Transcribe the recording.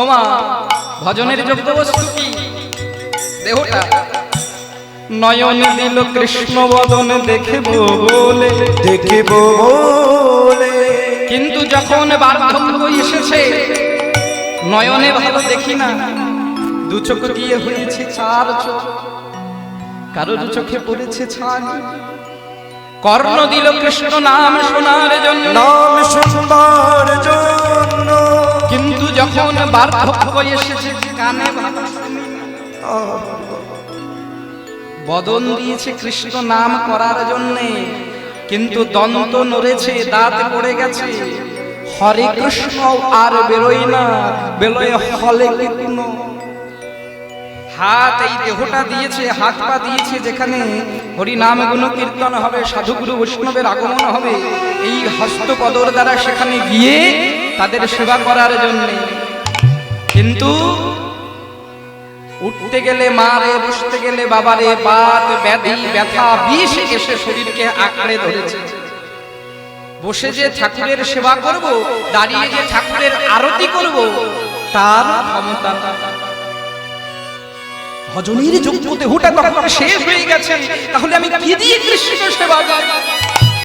ওমা ভজনের যোগ্য বস্তু কি? দেহটা নয়ন দিল কৃষ্ণ বদন দেখিব বলে, দেখিব বলে, কিন্তু যখন বার্ধক্য এসেছে নয়নে ভালো দেখি না, দু চোখ দিয়ে হয়েছে চার চোখ, কারো দু চোখে পড়েছে ছাল। কর্ণ দিল কৃষ্ণ নাম শোনার জন্য, নাম শুনবার জন্য, কিন্তু যখন বার্ধক্য এসেছে কানে ভালো শুনি না। বদন দিয়েছে কৃষ্ণ নাম করার জন্যে, কিন্তু দন্ত নড়েছে, দাঁত পড়ে গেছে, হরে কৃষ্ণ আর বেরোয় না, বেরোয় হলে কৃষ্ণ। হাত এই দেহটা দিয়েছে, হাত পা দিয়েছে যেখানে হরি নাম গুণ কীর্তন হবে, সাধুগুরু বৈষ্ণবের আগমন হবে, এই হস্তপদর দ্বারা সেখানে গিয়ে তাদের সেবা করার জন্য। কিন্তু উঠতে গেলে মারে, বসতে গেলে বাবারে, বাত ব্যাধি ব্যথা বিষ এসে শরীরকে আঁকড়ে ধরেছে। বসে যে ঠাকুরের সেবা করব, দাঁড়িয়ে যে ঠাকুরের আরতি করব, তার ক্ষমতা না। ভজনের যোগ্য দেহটা তখন শেষ হয়ে গেছে, তাহলে আমি কি দিয়ে কৃষ্ণ সেবা করব?